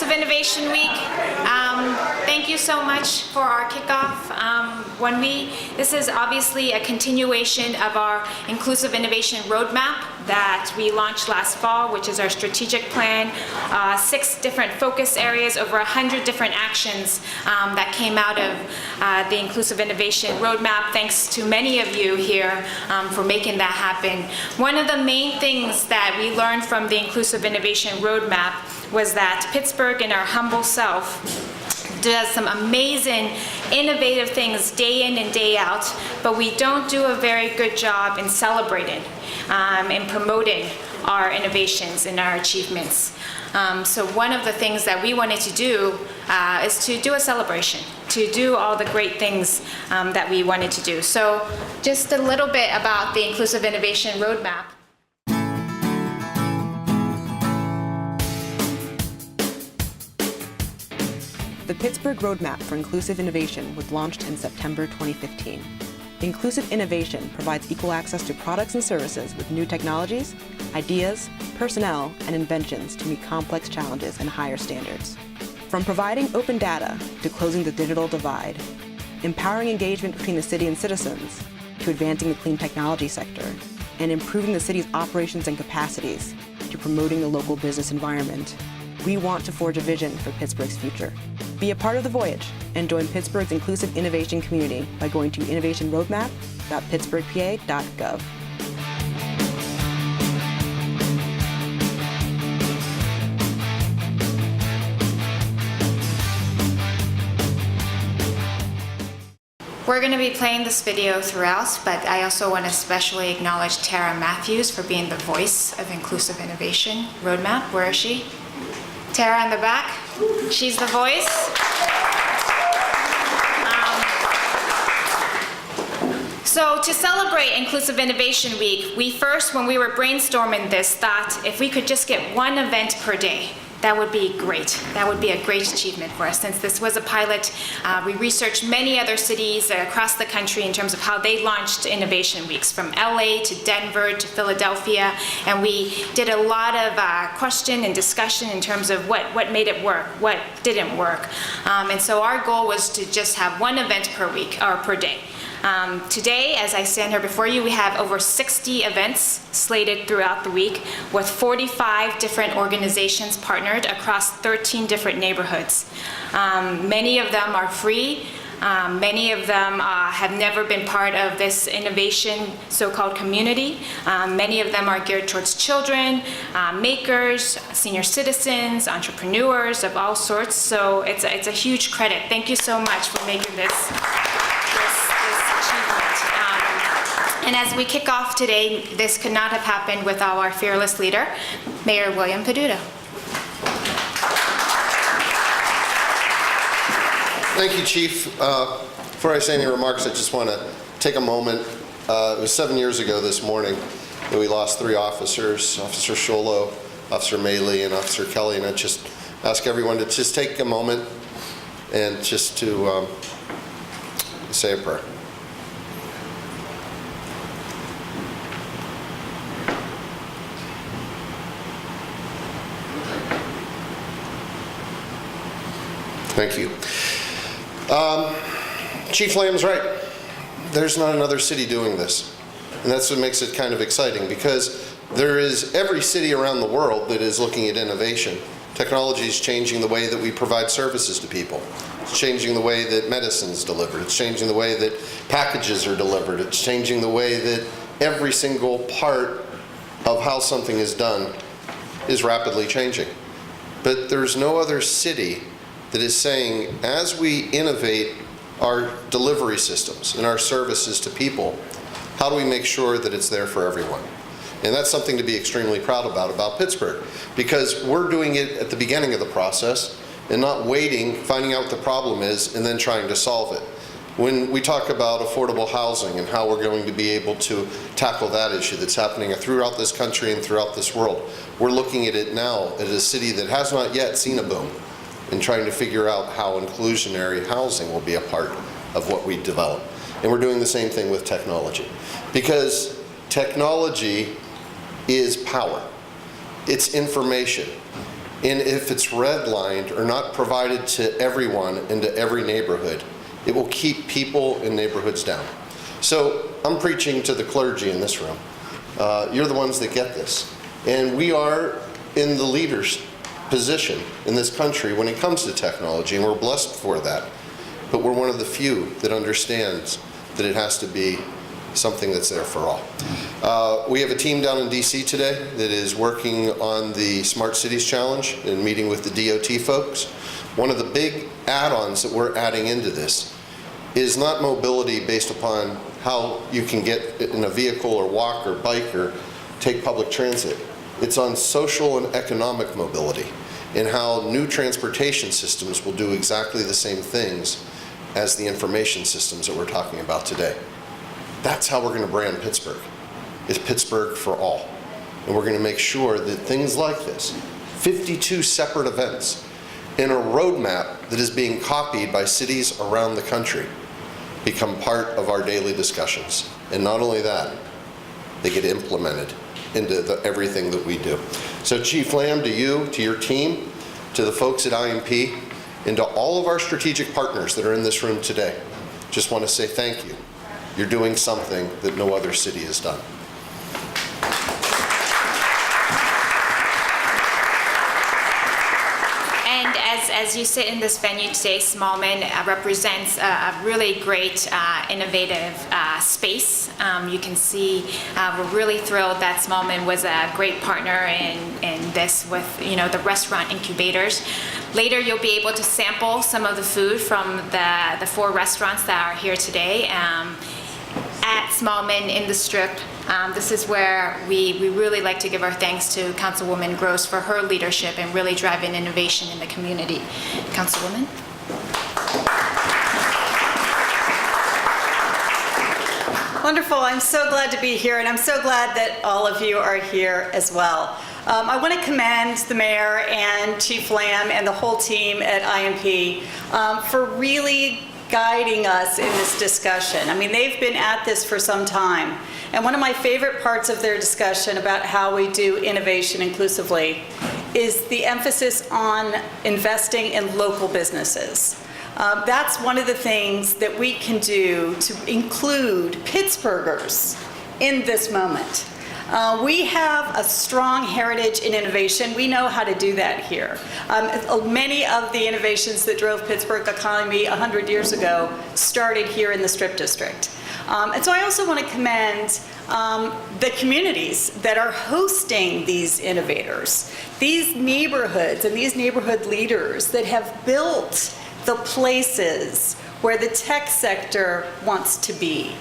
Inclusive Innovation Week. Thank you so much for our kickoff. This is obviously a continuation of our Inclusive Innovation Roadmap that we launched last fall, which is our strategic plan, 6 different focus areas, over 100 different actions that came out of the Inclusive Innovation Roadmap. Thanks to many of you here for making that happen. One of the main things that we learned from the Inclusive Innovation Roadmap was that Pittsburgh, in our humble self, does some amazing, innovative things day in and day out, but we don't do a very good job in celebrating and promoting our innovations and our achievements. So one of the things that we wanted to do is to do a celebration, to do all the great things that we wanted to do. So just a little bit about the Inclusive Innovation Roadmap. The Pittsburgh Roadmap for Inclusive Innovation was launched in September 2015. Inclusive innovation provides equal access to products and services with new technologies, ideas, personnel, and inventions to meet complex challenges and higher standards. From providing open data to closing the digital divide, empowering engagement between the city and citizens, to advancing the clean technology sector, and improving the city's operations and capacities, to promoting the local business environment, we want to forge a vision for Pittsburgh's future. Be a part of the voyage and join Pittsburgh's inclusive innovation community by going to innovationroadmap.pittsburghpa.gov. We're going to be playing this video throughout, but I also want to especially acknowledge Tara Matthews for being the voice of Inclusive Innovation Roadmap. Where is she? Tara in the back. She's the voice. So to celebrate Inclusive Innovation Week, we first, when we were brainstorming this, thought if we could just get one event per day, that would be great. That would be a great achievement for us. Since this was a pilot, we researched many other cities across the country in terms of how they launched Innovation Weeks, from LA to Denver to Philadelphia, and we did a lot of question and discussion in terms of what made it work, what didn't work. And so our goal was to just have one event per week, or per day. Today, as I stand here before you, we have over 60 events slated throughout the week with 45 different organizations partnered across 13 different neighborhoods. Many of them are free. Many of them have never been part of this innovation so-called community. Many of them are geared towards children, makers, senior citizens, entrepreneurs of all sorts. So it's a huge credit. Thank you so much for making this achievement. And as we kick off today, this could not have happened without our fearless leader, Mayor William Peduto. Thank you, Chief. Before I say any remarks, I just want to take a moment. It was 7 years ago this morning that we lost 3 officers, Officer Sholo, Officer Maley, and Officer Kelly, and I just ask everyone to just take a moment and just to say a prayer. Thank you. Chief Lamb's right. There's not another city doing this. And that's what makes it kind of exciting, because there is every city around the world that is looking at innovation. Technology is changing the way that we provide services to people. It's changing the way that medicine is delivered. It's changing the way that packages are delivered. It's changing the way that every single part of how something is done is rapidly changing. But there's no other city that is saying, as we innovate our delivery systems and our services to people, how do we make sure that it's there for everyone? And that's something to be extremely proud about Pittsburgh, because we're doing it at the beginning of the process and not waiting, finding out what the problem is, and then trying to solve it. When we talk about affordable housing and how we're going to be able to tackle that issue that's happening throughout this country and throughout this world, we're looking at it now as a city that has not yet seen a boom, and trying to figure out how inclusionary housing will be a part of what we develop. And we're doing the same thing with technology, because technology is power. It's information. And if it's redlined or not provided to everyone into every neighborhood, it will keep people in neighborhoods down. So I'm preaching to the clergy in this room. You're the ones that get this. And we are in the leader's position in this country when it comes to technology, and we're blessed for that. But we're one of the few that understands that it has to be something that's there for all. We have a team down in DC today that is working on the Smart Cities Challenge and meeting with the DOT folks. One of the big add-ons that we're adding into this is not mobility based upon how you can get in a vehicle or walk or bike or take public transit. It's on social and economic mobility and how new transportation systems will do exactly the same things as the information systems that we're talking about today. That's how we're going to brand Pittsburgh. It's Pittsburgh for all. And we're going to make sure that things like this, 52 separate events, and a roadmap that is being copied by cities around the country, become part of our daily discussions. And not only that, they get implemented into everything that we do. So Chief Lamb, to you, to your team, to the folks at IMP, and to all of our strategic partners that are in this room today, just want to say thank you. You're doing something that no other city has done. And as you sit in this venue today, Smallman represents a really great, innovative space. You can see we're really thrilled that Smallman was a great partner in this with the restaurant incubators. Later, you'll be able to sample some of the food from the 4 restaurants that are here today at Smallman in the Strip. This is where we really like to give our thanks to Councilwoman Gross for her leadership and really driving innovation in the community. Councilwoman? Wonderful. I'm so glad to be here, and I'm so glad that all of you are here as well. I want to commend the mayor and Chief Lamb and the whole team at IMP for really guiding us in this discussion. I mean, they've been at this for some time. And one of my favorite parts of their discussion about how we do innovation inclusively is the emphasis on investing in local businesses. That's one of the things that we can do to include Pittsburghers in this moment. We have a strong heritage in innovation. We know how to do that here. Many of the innovations that drove Pittsburgh economy 100 years ago started here in the Strip District. And so I also want to commend the communities that are hosting these innovators, these neighborhoods and these neighborhood leaders that have built the places where the tech sector wants to be.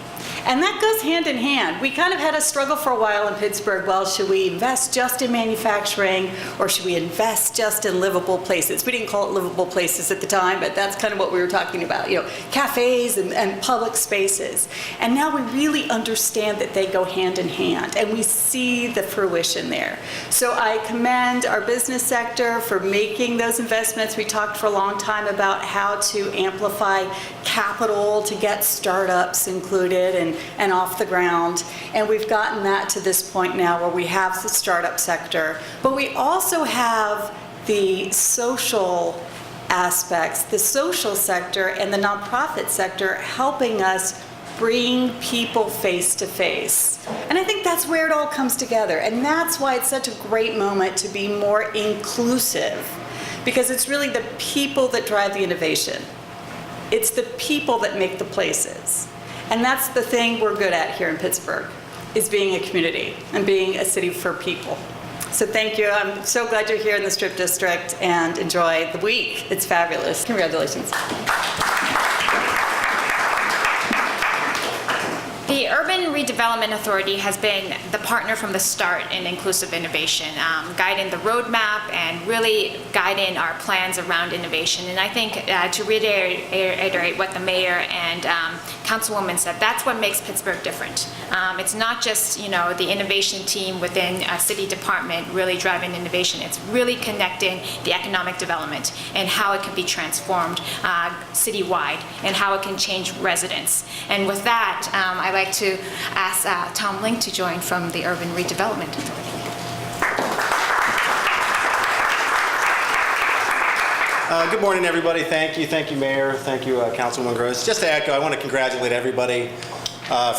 And that goes hand in hand. We kind of had a struggle for a while in Pittsburgh. Well, should we invest just in manufacturing or should we invest just in livable places? We didn't call it livable places at the time, but that's kind of what we were talking about, cafes and public spaces. And now we really understand that they go hand in hand and we see the fruition there. So I commend our business sector for making those investments. We talked for a long time about how to amplify capital to get startups included and off the ground. And we've gotten that to this point now where we have the startup sector, but we also have the social aspects, the social sector and the nonprofit sector helping us bring people face to face. And I think that's where it all comes together. And that's why it's such a great moment to be more inclusive, because it's really the people that drive the innovation. It's the people that make the places. And that's the thing we're good at here in Pittsburgh, is being a community and being a city for people. So thank you. I'm so glad you're here in the Strip District and enjoy the week. It's fabulous. Congratulations. The Urban Redevelopment Authority has been the partner from the start in inclusive innovation, guiding the roadmap and really guiding our plans around innovation. And I think to reiterate what the mayor and Councilwoman said, that's what makes Pittsburgh different. It's not just the innovation team within a city department really driving innovation. It's really connecting the economic development and how it can be transformed citywide and how it can change residents. And with that, I'd like to ask Tom Link to join from the Urban Redevelopment Authority. Good morning, everybody. Thank you, Mayor. Thank you, Councilwoman Gross. Just to echo, I want to congratulate everybody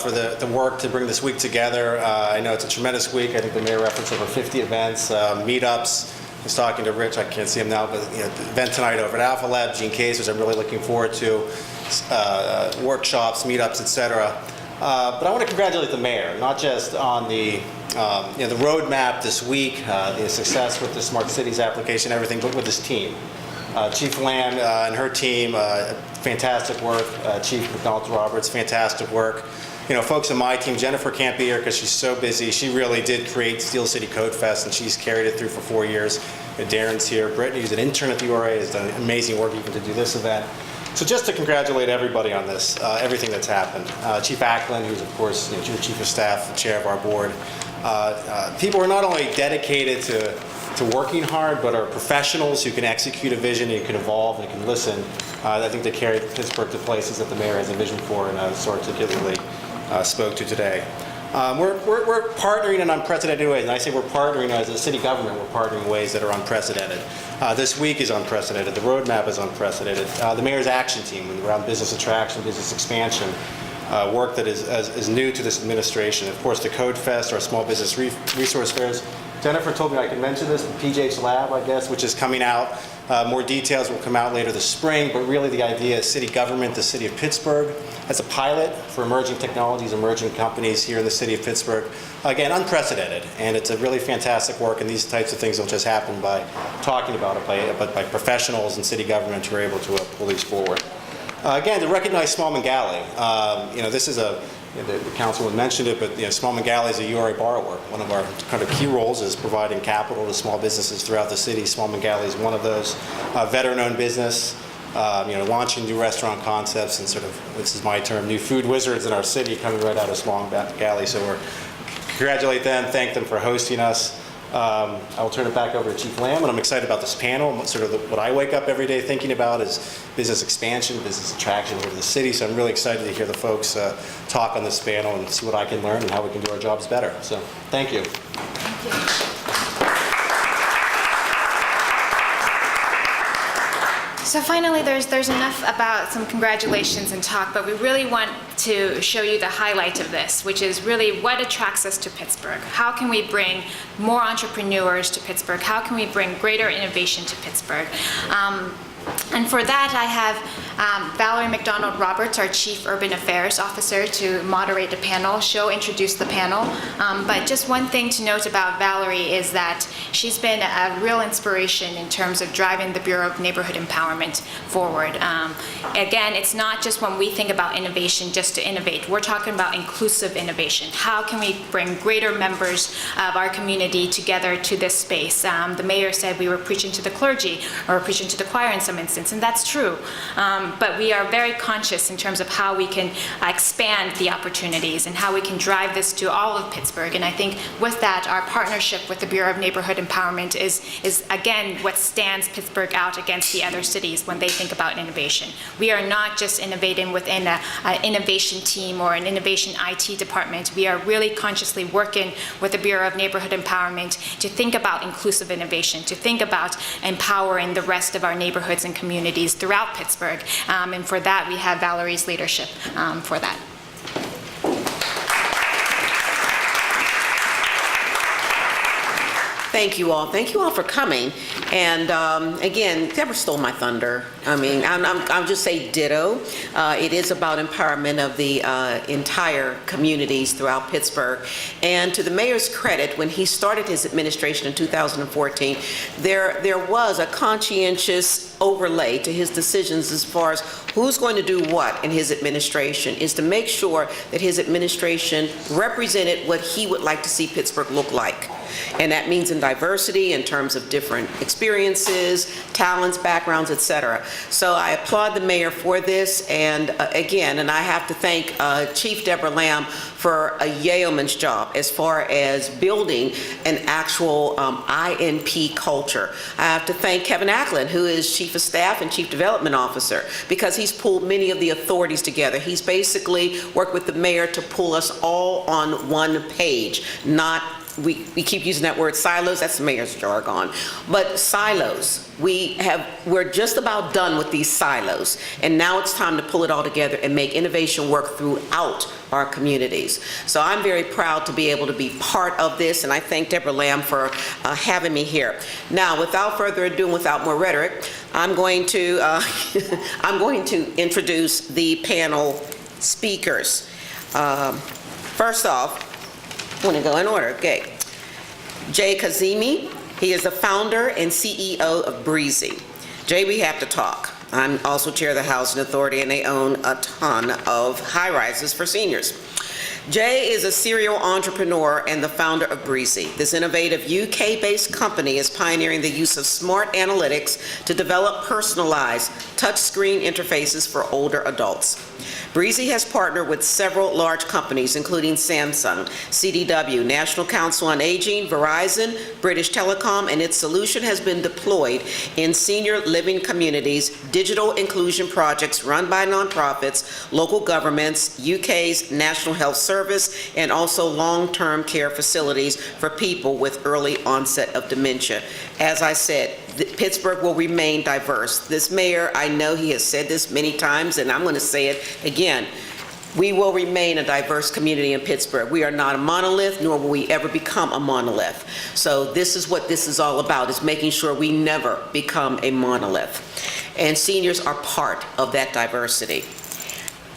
for the work to bring this week together. I know it's a tremendous week. I think the Mayor referenced over 50 events, meetups. I was talking to Rich, I can't see him now, but the event tonight over at Alpha Lab, Gene Case, which I'm really looking forward to, workshops, meetups, etc. But I want to congratulate the Mayor, not just on the roadmap this week, the success with the Smart Cities application, everything, but with his team. Chief Lamb and her team, fantastic work. Chief McDonald-Roberts, fantastic work. Folks on my team, Jennifer can't be here because she's so busy. She really did create Steel City Code Fest, and she's carried it through for 4 years. Darren's here. Brittany, who's an intern at the URA, has done amazing work even to do this event. So just to congratulate everybody on this, everything that's happened. Chief Ackland, who's of course Chief of Staff, the chair of our board. People are not only dedicated to working hard, but are professionals who can execute a vision and can evolve and can listen. I think they carry Pittsburgh to places that the Mayor has a vision for, and so articulately spoke to today. We're partnering in unprecedented ways, and I say we're partnering as a city government, we're partnering in ways that are unprecedented. This week is unprecedented, the roadmap is unprecedented. The Mayor's action team around business attraction, business expansion, work that is new to this administration. Of course, the Code Fest, our small business resource fairs. Jennifer told me I could mention this, the PJH Lab, I guess, which is coming out. More details will come out later this spring, but really the idea is city government, the city of Pittsburgh, as a pilot for emerging technologies, emerging companies here in the city of Pittsburgh. Again, unprecedented, and it's a really fantastic work, and these types of things will just happen by talking about it, by professionals in city government who are able to pull these forward. Again, to recognize Smallman Galley, this is the councilman mentioned it, but Smallman Galley is a URA borrower. One of our kind of key roles is providing capital to small businesses throughout the city. Smallman Galley is one of those. Veteran-owned business, launching new restaurant concepts and sort of, this is my term, new food wizards in our city coming right out of Smallman Galley. So we're congratulate them, thank them for hosting us. I will turn it back over to Chief Lamb, and I'm excited about this panel. Sort of what I wake up every day thinking about is business expansion, business attraction over the city. So I'm really excited to hear the folks talk on this panel and see what I can learn and how we can do our jobs better. So thank you. Thank you. So finally, there's enough about some congratulations and talk, but we really want to show you the highlight of this, which is really what attracts us to Pittsburgh. How can we bring more entrepreneurs to Pittsburgh? How can we bring greater innovation to Pittsburgh? And for that, I have Valerie McDonald-Roberts, our Chief Urban Affairs Officer, to moderate the panel. She'll introduce the panel. But just one thing to note about Valerie is that she's been a real inspiration in terms of driving the Bureau of Neighborhood Empowerment forward. Again, it's not just when we think about innovation just to innovate. We're talking about inclusive innovation. How can we bring greater members of our community together to this space? The mayor said we were preaching to the clergy or preaching to the choir in some instance, and that's true. But we are very conscious in terms of how we can expand the opportunities and how we can drive this to all of Pittsburgh. And I think with that, our partnership with the Bureau of Neighborhood Empowerment is again what stands Pittsburgh out against the other cities when they think about innovation. We are not just innovating within an innovation team or an innovation IT department. We are really consciously working with the Bureau of Neighborhood Empowerment to think about inclusive innovation, to think about empowering the rest of our neighborhoods and communities throughout Pittsburgh. And for that, we have Valerie's leadership for that. Thank you all. Thank you all for coming. And again, Deborah stole my thunder. I mean, I'll just say ditto. It is about empowerment of the entire communities throughout Pittsburgh. And to the mayor's credit, when he started his administration in 2014, there was a conscientious overlay to his decisions as far as who's going to do what in his administration, is to make sure that his administration represented what he would like to see Pittsburgh look like. And that means in diversity, in terms of different experiences, talents, backgrounds, etc. So I applaud the mayor for this, and again, and I have to thank Chief Deborah Lamb for a yeoman's job as far as building an actual INP culture. I have to thank Kevin Ackland, who is Chief of Staff and Chief Development Officer, because he's pulled many of the authorities together. He's basically worked with the mayor to pull us all on one page, not we keep using that word silos, that's the mayor's jargon, but silos. We're just about done with these silos, and now it's time to pull it all together and make innovation work throughout our communities. So I'm very proud to be able to be part of this, and I thank Deborah Lamb for having me here. Now, without further ado and without more rhetoric, I'm going to introduce the panel speakers. First off, I want to go in order. Okay. Jay Kazemi, he is the founder and CEO of Breezy. Jay, we have to talk. I'm also chair of the Housing Authority, and they own a ton of high-rises for seniors. Jay is a serial entrepreneur and the founder of Breezy. This innovative UK-based company is pioneering the use of smart analytics to develop personalized touchscreen interfaces for older adults. Breezy has partnered with several large companies, including Samsung, CDW, National Council on Aging, Verizon, British Telecom, and its solution has been deployed in senior living communities, digital inclusion projects run by nonprofits, local governments, UK's National Health Service, and also long-term care facilities for people with early onset of dementia. As I said, Pittsburgh will remain diverse. This mayor, I know he has said this many times, and I'm going to say it again. We will remain a diverse community in Pittsburgh. We are not a monolith, nor will we ever become a monolith. So this is what this is all about, is making sure we never become a monolith. And seniors are part of that diversity.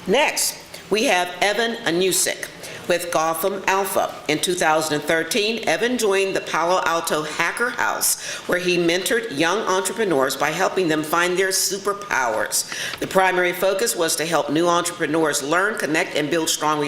Next, we have Evan Anusik with Gotham Alpha. In 2013, Evan joined the Palo Alto Hacker House, where he mentored young entrepreneurs by helping them find their superpowers. The primary focus was to help new entrepreneurs learn, connect, and build strong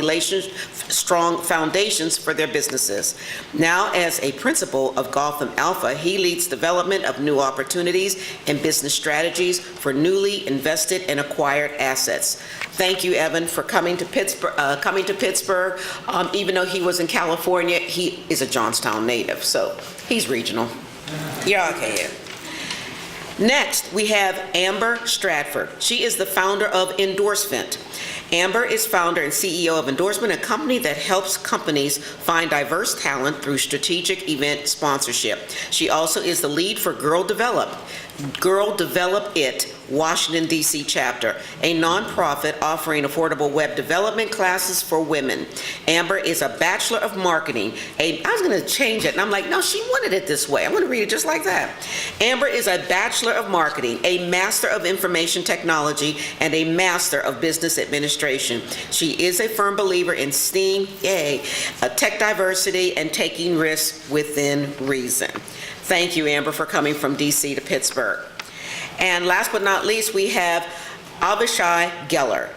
foundations for their businesses. Now, as a principal of Gotham Alpha, he leads development of new opportunities and business strategies for newly invested and acquired assets. Thank you, Evan, for coming to Pittsburgh. Even though he was in California, he is a Johnstown native, so he's regional. Yeah, okay, yeah. Next, we have Amber Stratford. She is the founder of Endorsement. Amber is founder and CEO of Endorsement, a company that helps companies find diverse talent through strategic event sponsorship. She also is the lead for Girl Develop It, Washington, D.C. chapter, a nonprofit offering affordable web development classes for women. Amber is a Bachelor of Marketing. I was going to change it, and I'm like, no, she wanted it this way. I'm going to read it just like that. Amber is a Bachelor of Marketing, a Master of Information Technology, and a Master of Business Administration. She is a firm believer in STEAM, tech diversity, and taking risks within reason. Thank you, Amber, for coming from D.C. to Pittsburgh. And last but not least, we have Avishai Geller.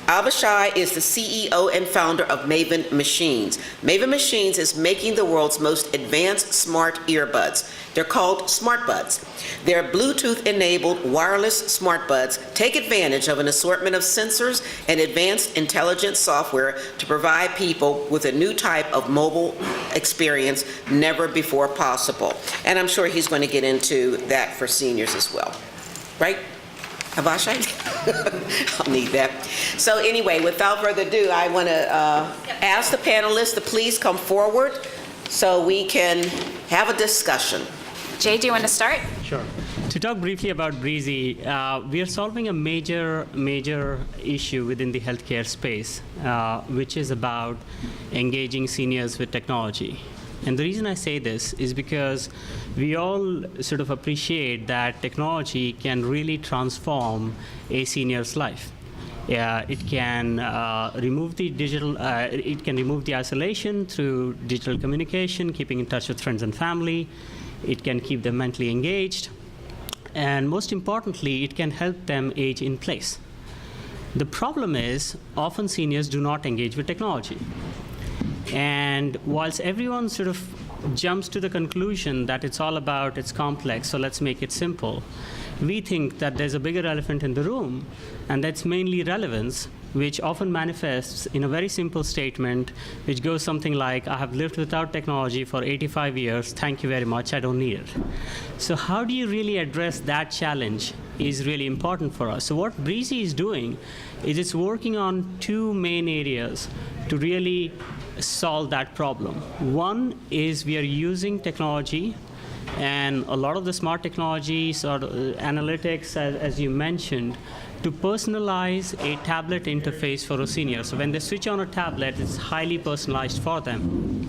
Avishai is the CEO and founder of Maven Machines. Maven Machines is making the world's most advanced smart earbuds. They're called Smart Buds. Their Bluetooth-enabled wireless smart buds take advantage of an assortment of sensors and advanced intelligent software to provide people with a new type of mobile experience never before possible. And I'm sure he's going to get into that for seniors as well. Right? Avishai? I'll need that. So anyway, without further ado, I want to ask the panelists to please come forward so we can have a discussion. Jay, do you want to start? Sure. To talk briefly about Breezy, we are solving a major issue within the healthcare space, which is about engaging seniors with technology. And the reason I say this is because we all sort of appreciate that technology can really transform a senior's life. It can remove the it can remove the isolation through digital communication, keeping in touch with friends and family. It can keep them mentally engaged. And most importantly, it can help them age in place. The problem is, often seniors do not engage with technology. And whilst everyone sort of jumps to the conclusion that it's all about, it's complex, so let's make it simple, we think that there's a bigger elephant in the room, and that's mainly relevance, which often manifests in a very simple statement, which goes something like, I have lived without technology for 85 years, thank you very much, I don't need it. So how do you really address that challenge is really important for us. So what Breezy is doing is it's working on two main areas to really solve that problem. One is we are using technology, and a lot of the smart technologies or analytics, as you mentioned, to personalize a tablet interface for a senior. So when they switch on a tablet, it's highly personalized for them,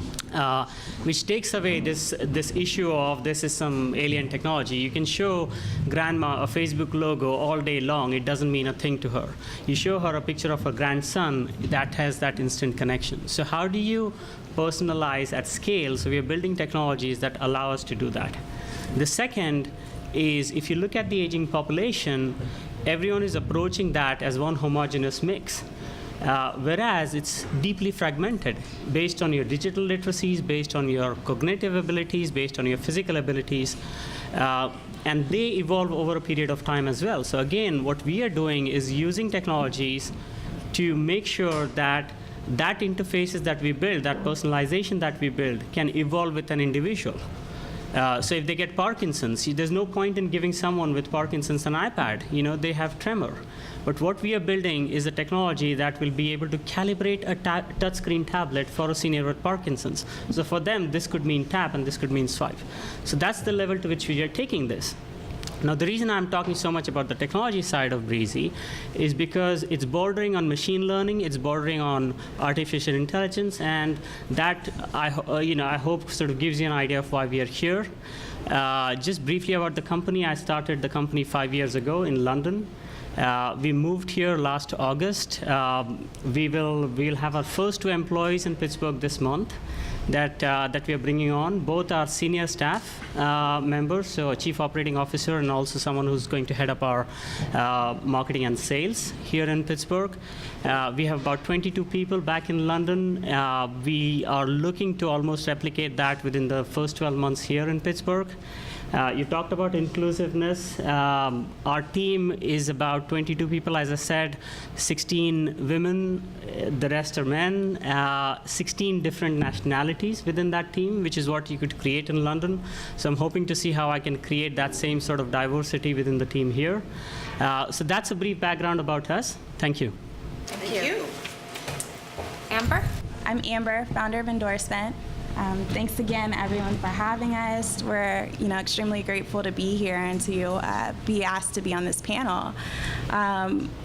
which takes away this issue of this is some alien technology. You can show grandma a Facebook logo all day long. It doesn't mean a thing to her. You show her a picture of her grandson, that has that instant connection. So how do you personalize at scale? So we are building technologies that allow us to do that. The second is, if you look at the aging population, everyone is approaching that as one homogeneous mix. Whereas it's deeply fragmented based on your digital literacies, based on your cognitive abilities, based on your physical abilities, and they evolve over a period of time as well. So again, what we are doing is using technologies to make sure that interfaces that we build, that personalization that we build, can evolve with an individual. So if they get Parkinson's, there's no point in giving someone with Parkinson's an iPad. They have tremor. But what we are building is a technology that will be able to calibrate a touchscreen tablet for a senior with Parkinson's. So for them, this could mean tap and this could mean swipe. So that's the level to which we are taking this. Now, the reason I'm talking so much about the technology side of Breezy is because it's bordering on machine learning, it's bordering on artificial intelligence, and that I hope sort of gives you an idea of why we are here. Just briefly about the company, I started the company 5 years ago in London. We moved here last August. We'll have our first 2 employees in Pittsburgh this month that we are bringing on. Both are senior staff members, so a chief operating officer and also someone who's going to head up our marketing and sales here in Pittsburgh. We have about 22 people back in London. We are looking to almost replicate that within the first 12 months here in Pittsburgh. You talked about inclusiveness. Our team is about 22 people, as I said, 16 women, the rest are men, 16 different nationalities within that team, which is what you could create in London. So I'm hoping to see how I can create that same sort of diversity within the team here. So that's a brief background about us. Thank you. Thank you. Amber? I'm Amber, founder of Endorsement. Thanks again, everyone, for having us. We're, extremely grateful to be here and to be asked to be on this panel.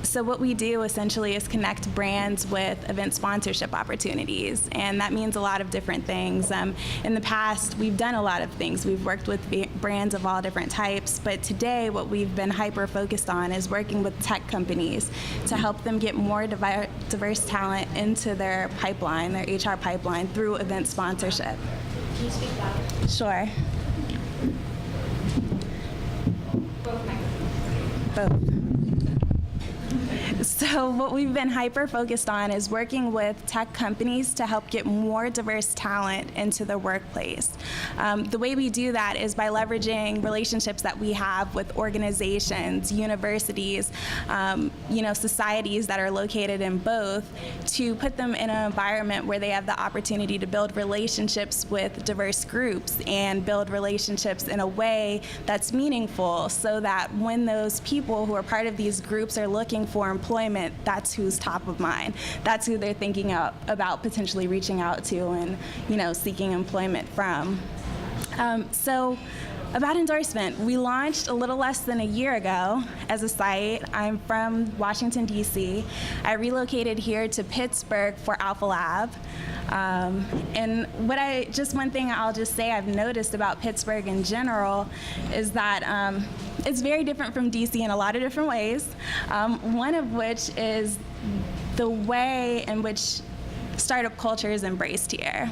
So what we do essentially is connect brands with event sponsorship opportunities, and that means a lot of different things. In the past, we've done a lot of things. We've worked with brands of all different types, but today what we've been hyper-focused on is working with tech companies to help them get more diverse talent into their pipeline, their HR pipeline, through event sponsorship. Can you speak louder? Sure. Both. So what we've been hyper-focused on is working with tech companies to help get more diverse talent into the workplace. The way we do that is by leveraging relationships that we have with organizations, universities, societies that are located in both, to put them in an environment where they have the opportunity to build relationships with diverse groups and build relationships in a way that's meaningful, so that when those people who are part of these groups are looking for employment, that's who's top of mind. That's who they're thinking about potentially reaching out to and, seeking employment from. So about Endorsement, we launched a little less than a year ago as a site. I'm from Washington, D.C. I relocated here to Pittsburgh for Alpha Lab. And one thing I'll just say I've noticed about Pittsburgh in general is that it's very different from DC in a lot of different ways. One of which is the way in which startup culture is embraced here.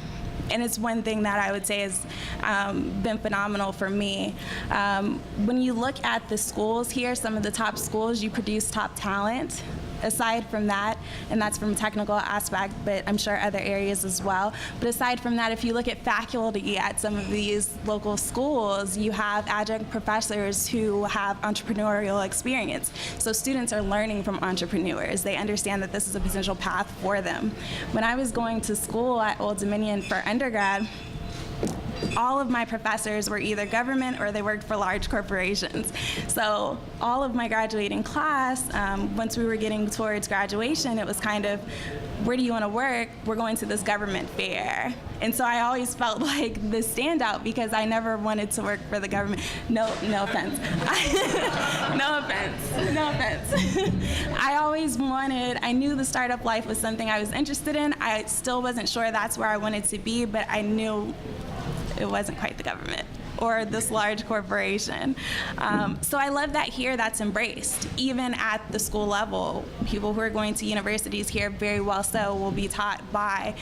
And it's one thing that I would say has been phenomenal for me. When you look at the schools here, some of the top schools, you produce top talent. Aside from that, and that's from a technical aspect, but I'm sure other areas as well. But aside from that, if you look at faculty at some of these local schools, you have adjunct professors who have entrepreneurial experience. So students are learning from entrepreneurs. They understand that this is a potential path for them. When I was going to school at Old Dominion for undergrad, all of my professors were either government or they worked for large corporations. So all of my graduating class, once we were getting towards graduation, it was kind of, where do you want to work? We're going to this government fair. And so I always felt like the standout because I never wanted to work for the government. No offense. No offense. I knew the startup life was something I was interested in. I still wasn't sure that's where I wanted to be, but I knew it wasn't quite the government or this large corporation. So I love that here that's embraced. Even at the school level, people who are going to universities here very well so will be taught by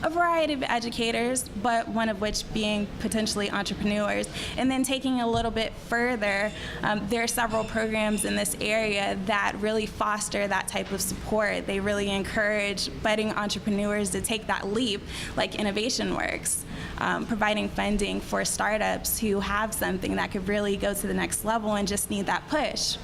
a variety of educators, but one of which being potentially entrepreneurs. And then taking a little bit further, there are several programs in this area that really foster that type of support. They really encourage budding entrepreneurs to take that leap, like Innovation Works, providing funding for startups who have something that could really go to the next level and just need that push.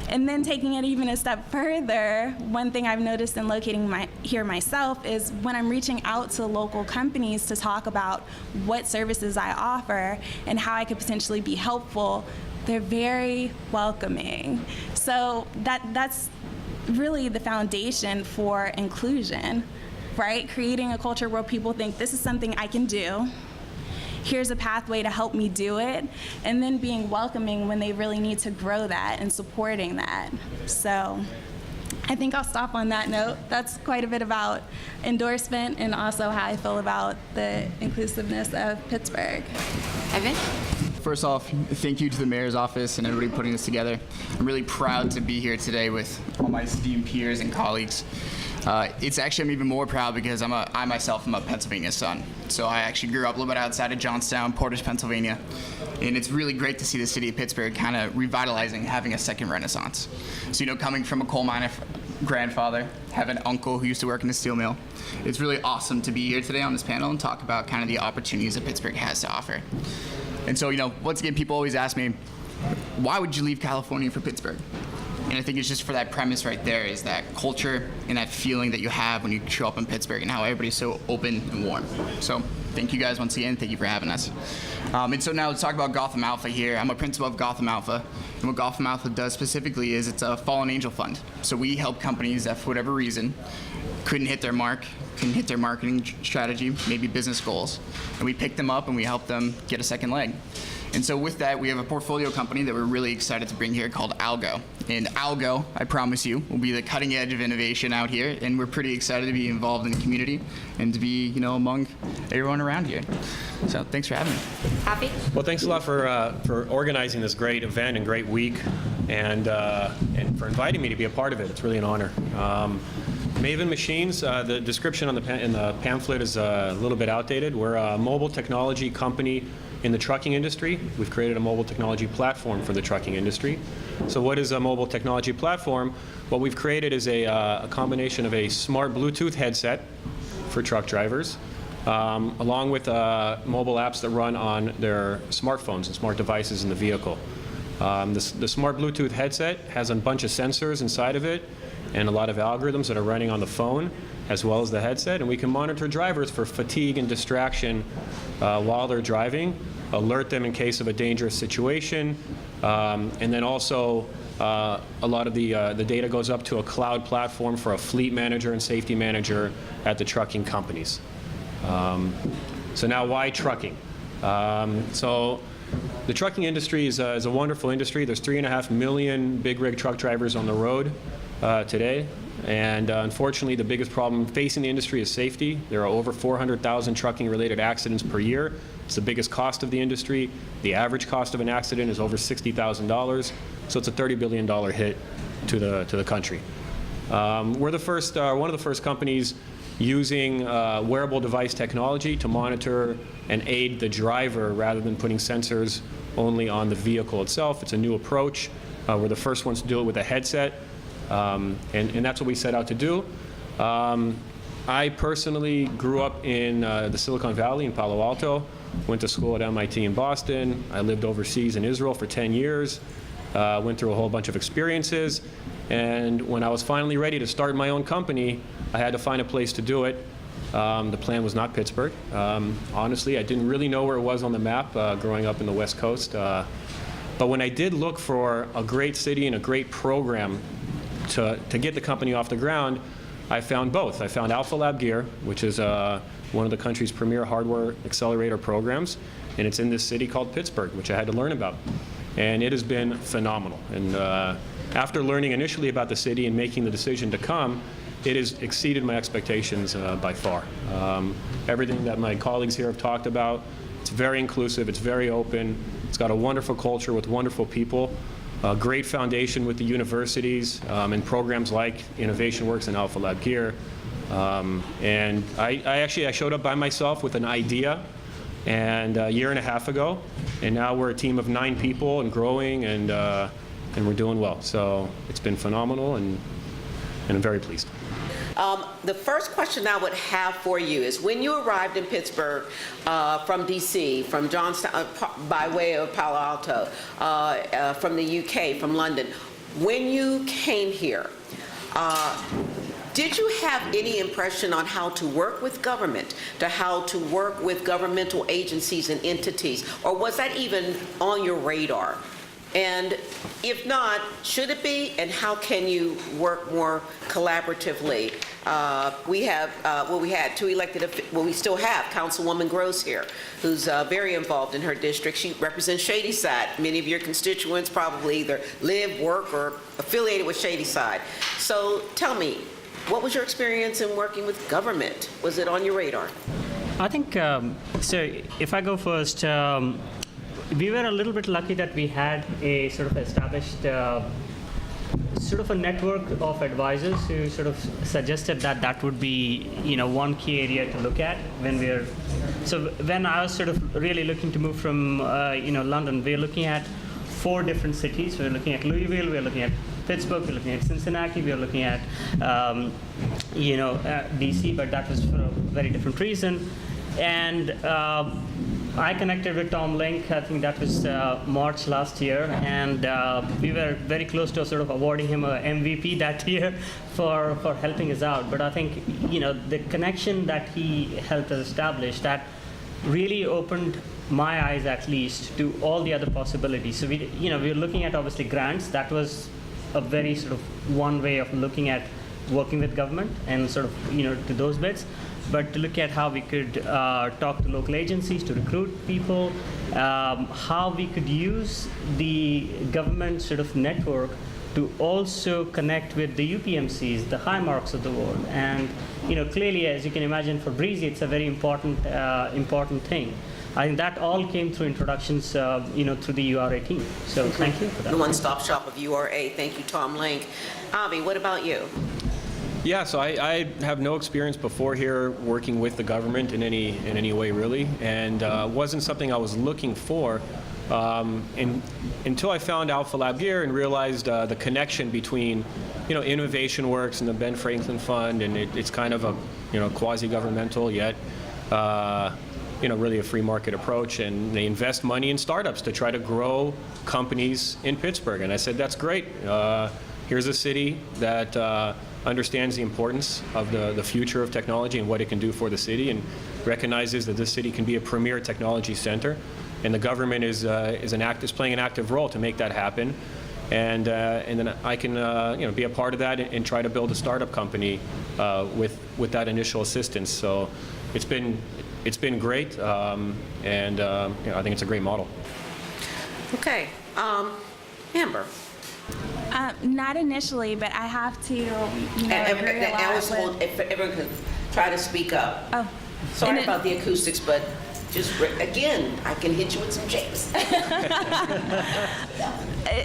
And then taking it even a step further, one thing I've noticed in locating here myself is when I'm reaching out to local companies to talk about what services I offer and how I could potentially be helpful, they're very welcoming. So that's really the foundation for inclusion, right? Creating a culture where people think this is something I can do. Here's a pathway to help me do it, and then being welcoming when they really need to grow that and supporting that. So I think I'll stop on that note. That's quite a bit about endorsement and also how I feel about the inclusiveness of Pittsburgh. Evan? First off, thank you to the mayor's office and everybody putting this together. I'm really proud to be here today with all my esteemed peers and colleagues. It's actually, I'm even more proud because I myself am a Pennsylvania son. So I actually grew up a little bit outside of Johnstown, Portage, Pennsylvania. And it's really great to see the city of Pittsburgh kind of revitalizing, having a second renaissance. So, coming from a coal miner grandfather, have an uncle who used to work in a steel mill, it's really awesome to be here today on this panel and talk about kind of the opportunities that Pittsburgh has to offer. And so, once again, people always ask me, why would you leave California for Pittsburgh? And I think it's just for that premise right there is that culture and that feeling that you have when you show up in Pittsburgh and how everybody's so open and warm. So thank you guys once again. Thank you for having us. And so now let's talk about Gotham Alpha here. I'm a principal of Gotham Alpha. And what Gotham Alpha does specifically is it's a fallen angel fund. So we help companies that for whatever reason couldn't hit their mark, couldn't hit their marketing strategy, maybe business goals. And we pick them up and we help them get a second leg. And so with that, we have a portfolio company that we're really excited to bring here called Algo. And Algo, I promise you, will be the cutting edge of innovation out here. And we're pretty excited to be involved in the community and to be, among everyone around here. So thanks for having me. Happy? Well, thanks a lot for organizing this great event and great week, and for inviting me to be a part of it. It's really an honor. Maven Machines, the description in the pamphlet is a little bit outdated. We're a mobile technology company in the trucking industry. We've created a mobile technology platform for the trucking industry. So what is a mobile technology platform? What we've created is a combination of a smart Bluetooth headset for truck drivers, along with mobile apps that run on their smartphones and smart devices in the vehicle. The smart Bluetooth headset has a bunch of sensors inside of it and a lot of algorithms that are running on the phone as well as the headset, and we can monitor drivers for fatigue and distraction while they're driving, alert them in case of a dangerous situation, and then also a lot of the data goes up to a cloud platform for a fleet manager and safety manager at the trucking companies. So now why trucking? So the trucking industry is a wonderful industry. There's 3.5 million big rig truck drivers on the road today. And unfortunately, the biggest problem facing the industry is safety. There are over 400,000 trucking-related accidents per year. It's the biggest cost of the industry. The average cost of an accident is over $60,000. So it's a $30 billion hit to the country. We're the first, one of the first companies using wearable device technology to monitor and aid the driver rather than putting sensors only on the vehicle itself. It's a new approach. We're the first ones to do it with a headset. And that's what we set out to do. I personally grew up in the Silicon Valley in Palo Alto, went to school at MIT in Boston. I lived overseas in Israel for 10 years, went through a whole bunch of experiences. And when I was finally ready to start my own company, I had to find a place to do it. The plan was not Pittsburgh. Honestly, I didn't really know where it was on the map growing up in the West Coast. But when I did look for a great city and a great program to get the company off the ground, I found both. I found Alpha Lab Gear, which is one of the country's premier hardware accelerator programs, and it's in this city called Pittsburgh, which I had to learn about. And it has been phenomenal. And after learning initially about the city and making the decision to come, it has exceeded my expectations by far. Everything that my colleagues here have talked about, it's very inclusive, it's very open, it's got a wonderful culture with wonderful people, a great foundation with the universities and programs like Innovation Works and Alpha Lab Gear. And I showed up by myself with an idea and a year and a half ago, and now we're a team of 9 people and growing, and we're doing well. So it's been phenomenal, and I'm very pleased. The first question I would have for you is, when you arrived in Pittsburgh from DC, from Johnstown, by way of Palo Alto, from the UK, from London, when you came here, did you have any impression on how to work with government, to how to work with governmental agencies and entities, or was that even on your radar? And if not, should it be, and how can you work more collaboratively? We had 2 elected, we still have Councilwoman Gross here, who's very involved in her district. She represents Shadyside. Many of your constituents probably either live, work, or affiliated with Shadyside. So tell me, what was your experience in working with government? Was it on your radar? I think, so if I go first, we were a little bit lucky that we had a sort of established sort of a network of advisors who sort of suggested that that would be, one key area to look at when I was sort of really looking to move from, London. We're looking at 4 different cities. We're looking at Louisville, we're looking at Pittsburgh, we're looking at Cincinnati, we're looking at, DC, but that was for a very different reason. And I connected with Tom Link, I think that was March last year, and we were very close to sort of awarding him a MVP that year for helping us out. But I think, the connection that he helped us establish, that really opened my eyes at least to all the other possibilities. So we were looking at obviously grants. That was a very sort of one way of looking at working with government and sort of, to those bits. But to look at how we could talk to local agencies to recruit people, how we could use the government sort of network to also connect with the UPMCs, the high marks of the world. And clearly, as you can imagine, for Breezy, it's a very important thing. I think that all came through introductions, through the URA team. So thank you for that. The one-stop shop of URA. Thank you, Tom Link. Avi, what about you? Yeah, so I have no experience before here working with the government in any way really, and wasn't something I was looking for until I found Alpha Lab Gear and realized the connection between Innovation Works and the Ben Franklin Fund, and it's kind of a quasi-governmental yet really a free market approach, and they invest money in startups to try to grow companies in Pittsburgh. And I said, that's great. Here's a city that understands the importance of the future of technology and what it can do for the city, and recognizes that this city can be a premier technology center, and the government is playing an active role to make that happen. And then I can be a part of that and try to build a startup company with that initial assistance. So it's been great, and I think it's a great model. Okay, Amber. Not initially, but I have to, agree a lot with... If everyone could try to speak up. Oh. Sorry about the acoustics, but just, again, I can hit you with some chips.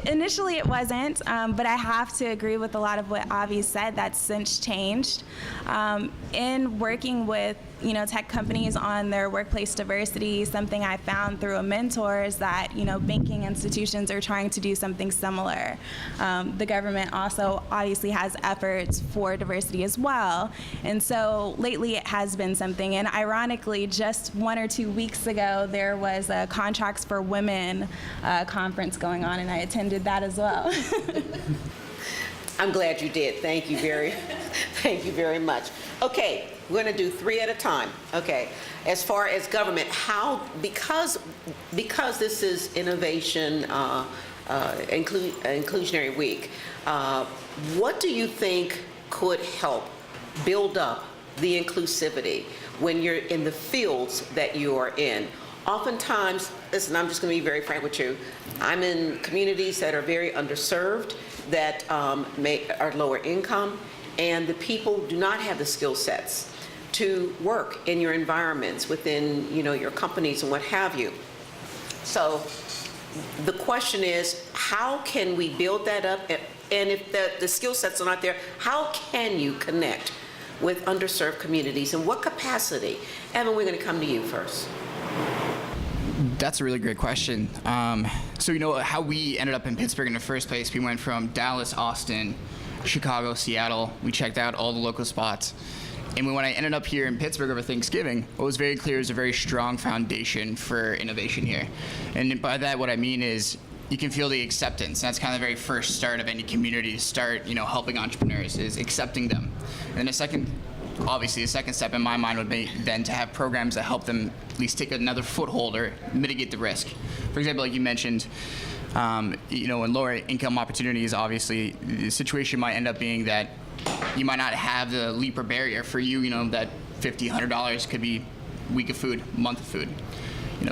Initially it wasn't, but I have to agree with a lot of what Avi said. That's since changed. In working with tech companies on their workplace diversity, something I found through a mentor is that banking institutions are trying to do something similar. The government also obviously has efforts for diversity as well, and so lately it has been something. And ironically, just 1 or 2 weeks ago, there was a Contracts for Women conference going on, and I attended that as well. I'm glad you did. Thank you very much. Okay, we're going to do 3 at a time. Okay. As far as government, because this is Innovation Inclusionary Week, what do you think could help build up the inclusivity when you're in the fields that you are in? Oftentimes, listen, I'm just going to be very frank with you. I'm in communities that are very underserved, that are lower income, and the people do not have the skill sets to work in your environments, within your companies and what have you. So the question is, how can we build that up? And if the skill sets are not there, how can you connect with underserved communities? In what capacity? Evan, we're going to come to you first. That's a really great question. So how we ended up in Pittsburgh in the first place, we went from Dallas, Austin, Chicago, Seattle. We checked out all the local spots. And when I ended up here in Pittsburgh over Thanksgiving, what was very clear is a very strong foundation for innovation here. And by that, what I mean is you can feel the acceptance. That's kind of the very first start of any community to start, helping entrepreneurs, is accepting them. And the second step in my mind would be then to have programs that help them at least take another foothold or mitigate the risk. For example, like you mentioned, in lower income opportunities, obviously, the situation might end up being that you might not have the leap or barrier. For you, that $50, $100 could be a week of food, a month of food.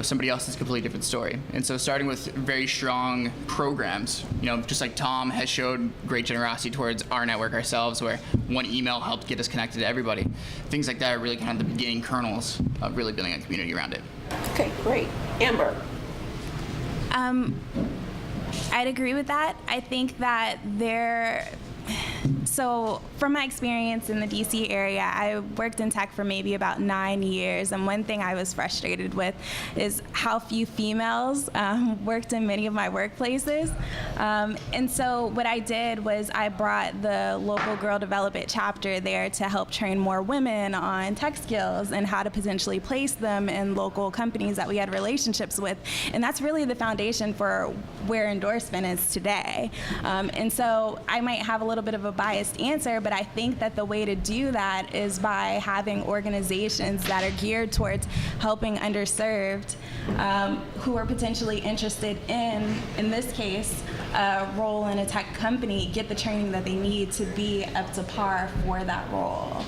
Somebody else is a completely different story. And so starting with very strong programs, just like Tom has showed great generosity towards our network ourselves, where one email helped get us connected to everybody. Things like that are really kind of the beginning kernels of really building a community around it. Okay, great. Amber. I'd agree with that. I think that so from my experience in the DC area, I worked in tech for maybe about 9 years, and one thing I was frustrated with is how few females worked in many of my workplaces. And so what I did was I brought the local Girl Development chapter there to help train more women on tech skills and how to potentially place them in local companies that we had relationships with. And that's really the foundation for where endorsement is today. And so I might have a little bit of a biased answer, but I think that the way to do that is by having organizations that are geared towards helping underserved who are potentially interested in this case, a role in a tech company, get the training that they need to be up to par for that role.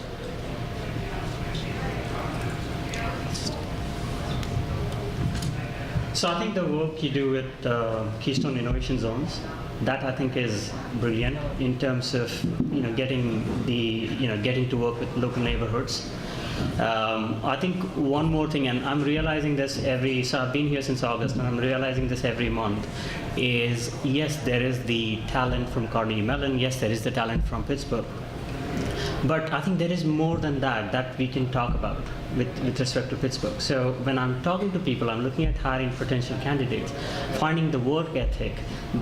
So I think the work you do with Keystone Innovation Zones, that I think is brilliant in terms of getting to work with local neighborhoods. I think one more thing, and I'm realizing this so I've been here since August, and I'm realizing this every month, is yes, there is the talent from Carnegie Mellon, yes, there is the talent from Pittsburgh. But I think there is more than that we can talk about with respect to Pittsburgh. So when I'm talking to people, I'm looking at hiring potential candidates, finding the work ethic,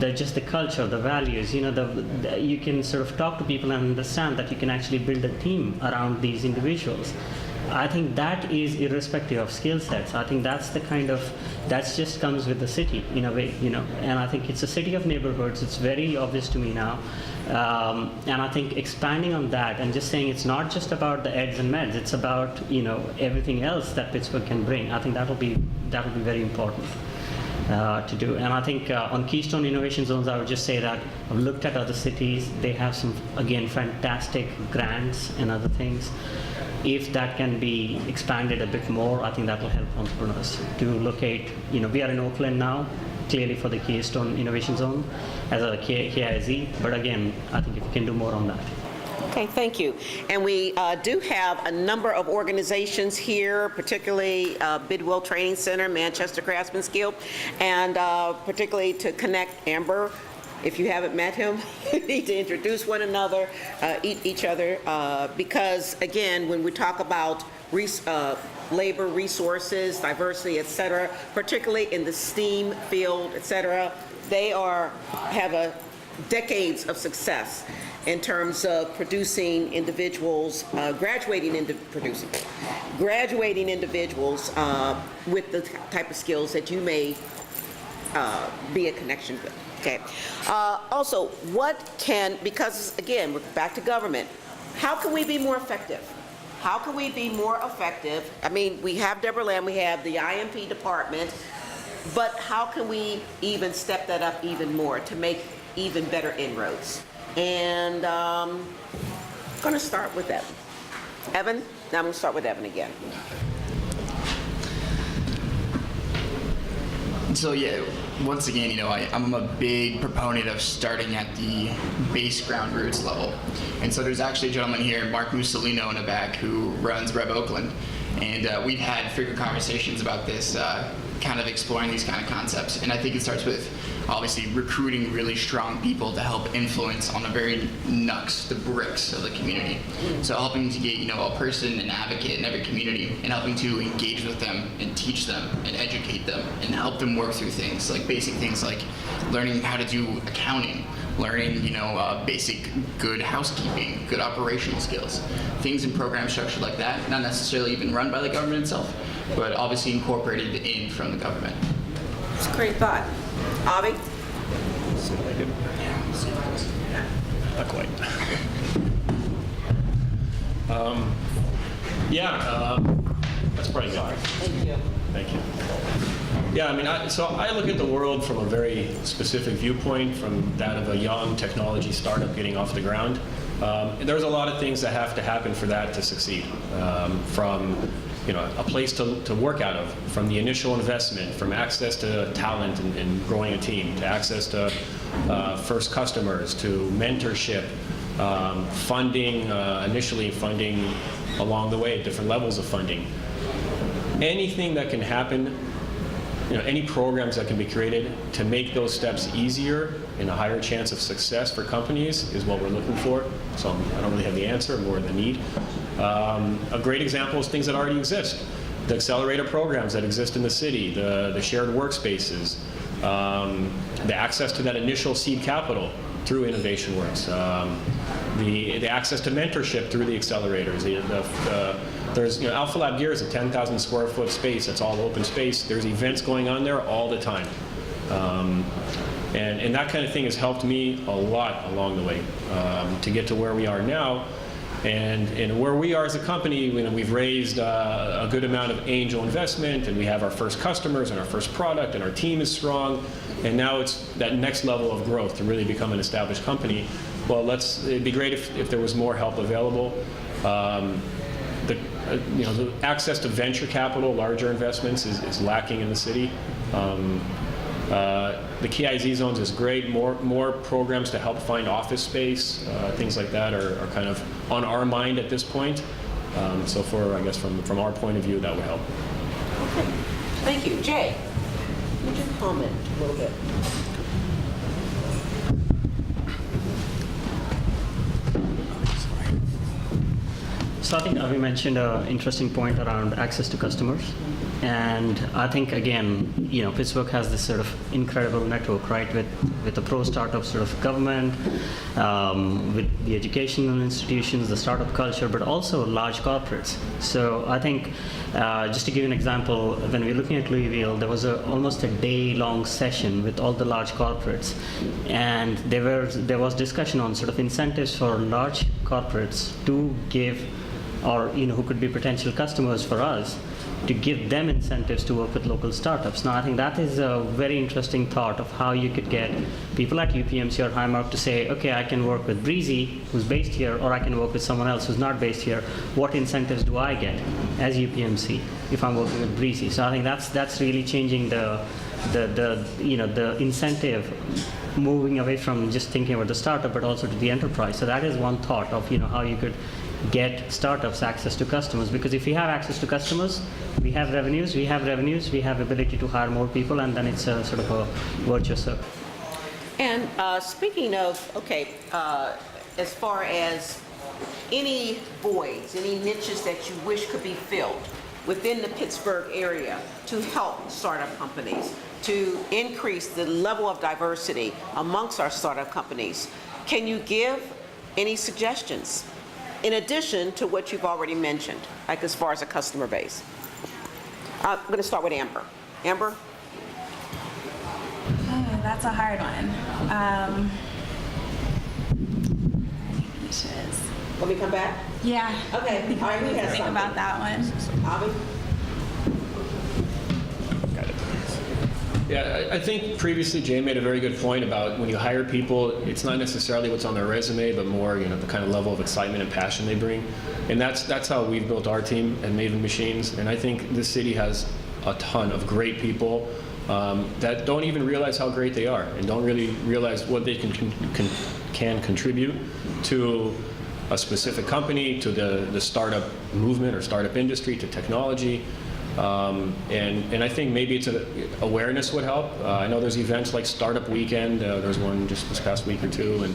just the culture, the values. You can sort of talk to people and understand that you can actually build a team around these individuals. I think that is irrespective of skill sets. I think that's that just comes with the city in a way, and I think it's a city of neighborhoods. It's very obvious to me now. And I think expanding on that and just saying it's not just about the eds and meds, it's about, everything else that Pittsburgh can bring. I think that'll be very important to do. And I think on Keystone Innovation Zones, I would just say that I've looked at other cities. They have some, again, fantastic grants and other things. If that can be expanded a bit more, I think that will help entrepreneurs to locate. We are in Oakland now, clearly for the Keystone Innovation Zone as a KIZ, but again, I think if we can do more on that. Okay, thank you. And we do have a number of organizations here, particularly Bidwell Training Center, Manchester Craftsman's Guild, and particularly to connect Amber. If you haven't met him, you need to introduce one another, each other, because again, when we talk about labor resources, diversity, et cetera, particularly in the STEAM field, et cetera, they have decades of success in terms of producing individuals, graduating individuals with the type of skills that you may be a connection with. Okay. Also, because again, we're back to government, how can we be more effective How can we be more effective? I mean, we have Deborah Lamb, we have the IMP department, but how can we even step that up even more to make even better inroads? And I'm going to start with Evan. Evan, now I'm going to start with Evan again. So yeah, once again, you know, I'm a big proponent of starting at the base ground roots level. And so there's actually a gentleman here, Mark Mussolino in the back, who runs Rev Oakland. And we've had frequent conversations about this, kind of exploring these kind of concepts. And I think it starts with obviously recruiting really strong people to help influence on the very nuts, the bricks of the community. So helping to get, you know, a person, an advocate in every community, and helping to engage with them and teach them and educate them and help them work through things like basic things like learning how to do accounting, learning, you know, basic good housekeeping, good operational skills, things in program structure like that, not necessarily even run by the government itself, but obviously incorporated in from the government. It's a great thought. Avi? Not quite. That's probably good. Thank you. Thank you. Yeah, I mean, so I look at the world from a very specific viewpoint, from that of a young technology startup getting off the ground. There's a lot of things that have to happen for that to succeed. From a place to work out of, from the initial investment, from access to talent and growing a team, to access to first customers, to mentorship, funding, initially funding along the way, different levels of funding. Anything that can happen, any programs that can be created to make those steps easier and a higher chance of success for companies is what we're looking for. So I don't really have the answer, more the need. A great example is things that already exist. The accelerator programs that exist in the city, the shared workspaces, the access to that initial seed capital through Innovation Works, the access to mentorship through the accelerators. There's Alpha Lab Gear is a 10,000 square foot space. That's all open space. There's events going on there all the time. And that kind of thing has helped me a lot along the way to get to where we are now. And where we are as a company, we've raised a good amount of angel investment, and we have our first customers and our first product, and our team is strong. And now it's that next level of growth to really become an established company. Well, it'd be great if there was more help available. The access to venture capital, larger investments, is lacking in the city. The KIZ zones is great. More programs to help find office space, things like that are kind of on our mind at this point. So I guess from our point of view, that would help. Okay. Thank you. Jay, would you comment a little bit? So I think Avi mentioned an interesting point around access to customers. And I think, again, Pittsburgh has this sort of incredible network, right, with the pro startup sort of government, with the educational institutions, the startup culture, but also large corporates. So I think, just to give you an example, when we were looking at Louisville, there was almost a day-long session with all the large corporates. And there was discussion on sort of incentives for large corporates to give, or who could be potential customers for us, to give them incentives to work with local startups. Now, I think that is a very interesting thought of how you could get people at UPMC or Highmark to say, okay, I can work with Breezy, who's based here, or I can work with someone else who's not based here. What incentives do I get as UPMC if I'm working with Breezy? So I think that's really changing the incentive, moving away from just thinking about the startup, but also to the enterprise. So that is one thought of how you could get startups access to customers, because if we have access to customers, we have revenues, we have ability to hire more people, and then it's a sort of a virtuous circle. And speaking of, as far as any voids, any niches that you wish could be filled within the Pittsburgh area to help startup companies, to increase the level of diversity amongst our startup companies, can you give any suggestions? In addition to what you've already mentioned, like as far as a customer base. I'm going to start with Amber. Amber? Oh, that's a hard one. Want me to come back? Yeah. Okay. I think All right, we who need to has think something? about that one. Avi? Yeah, I think previously Jay made a very good point about when you hire people, it's not necessarily what's on their resume, but more, the kind of level of excitement and passion they bring. And that's how we've built our team at Maven Machines. And I think this city has a ton of great people that don't even realize how great they are and don't really realize what they can contribute to a specific company, to the startup movement or startup industry, to technology. And I think maybe it's awareness would help. I know there's events like Startup Weekend. There's one just this past week or two,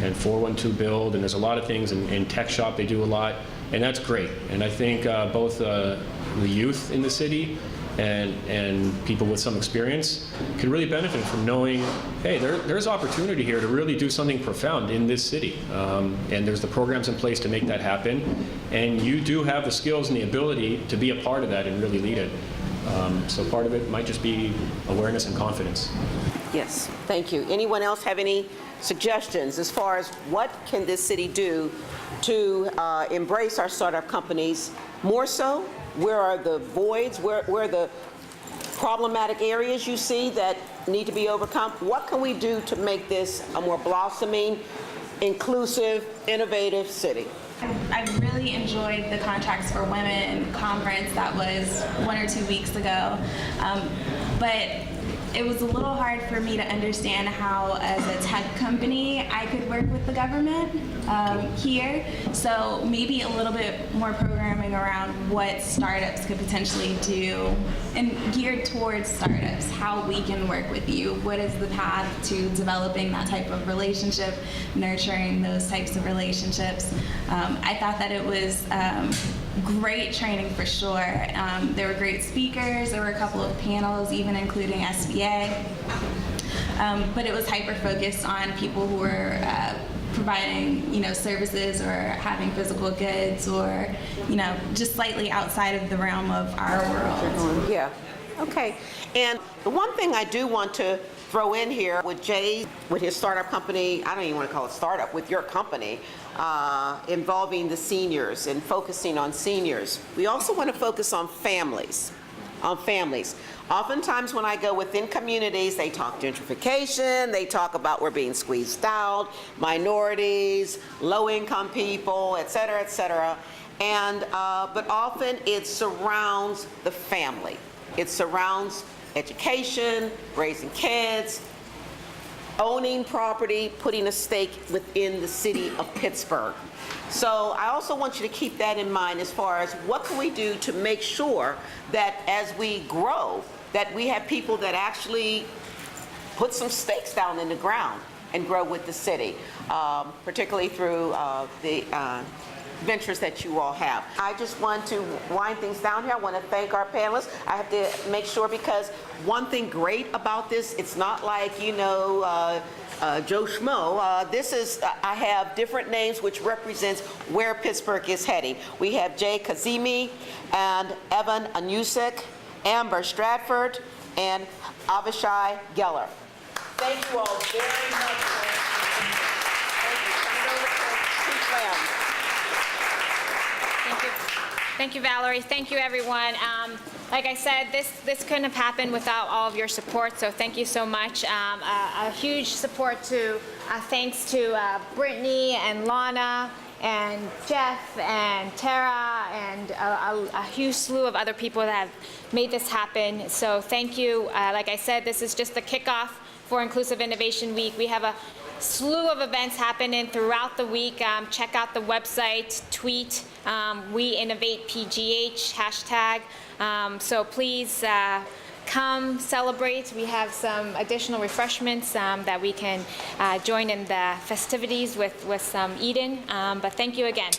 and 412 Build, and there's a lot of things. In Tech Shop, they do a lot, and that's great. And I think both the youth in the city and people with some experience could really benefit from knowing, hey, there's opportunity here to really do something profound in this city. And there's the programs in place to make that happen. And you do have the skills and the ability to be a part of that and really lead it. So part of it might just be awareness and confidence. Yes, thank you. Anyone else have any suggestions as far as what can this city do to embrace our startup companies more so? Where are the voids? Where are the problematic areas you see that need to be overcome? What can we do to make this a more blossoming, inclusive, innovative city? I really enjoyed the Contracts for Women conference that was 1 or 2 weeks ago, but it was a little hard for me to understand how, as a tech company, I could work with the government here. So maybe a little bit more programming around what startups could potentially do and geared towards startups, how we can work with you. What is the path to developing that type of relationship, nurturing those types of relationships? I thought that it was great training for sure. There were great speakers. There were a couple of panels, even including SBA. But it was hyper-focused on people who were providing, services or having physical goods or, just slightly outside of the realm of our world. Yeah, okay. And the one thing I do want to throw in here with Jay, with his startup company, I don't even want to call it startup, with your company, involving the seniors and focusing on seniors. We also want to focus on families, Oftentimes when I go within communities, they talk gentrification, they talk about we're being squeezed out, minorities, low-income people, et cetera, and but often it surrounds the family. It surrounds education, raising kids, owning property, putting a stake within the city of Pittsburgh. So I also want you to keep that in mind as far as what can we do to make sure that as we grow, that we have people that actually put some stakes down in the ground and grow with the city, particularly through the ventures that you all have. I just want to wind things down here. I want to thank our panelists. I have to make sure, because one thing great about this, it's not like, Joe Schmo. This is, I have different names which represents where Pittsburgh is heading. We have Jay Kazemi and Evan Anusik, Amber Stratford, and Avishai Geller. Thank you all very much. Thank you, Valerie. Thank you, everyone. Like I said, this couldn't have happened without all of your support, so thank you so much. A huge support thanks to Brittany and Lana and Jeff and Tara and a huge slew of other people that have made this happen. So thank you. Like I said, this is just the kickoff for Inclusive Innovation Week. We have a slew of events happening throughout the week. Check out the website, tweet, We Innovate PGH, hashtag. So please come celebrate. We have some additional refreshments that we can join in the festivities with some eating. But thank you again.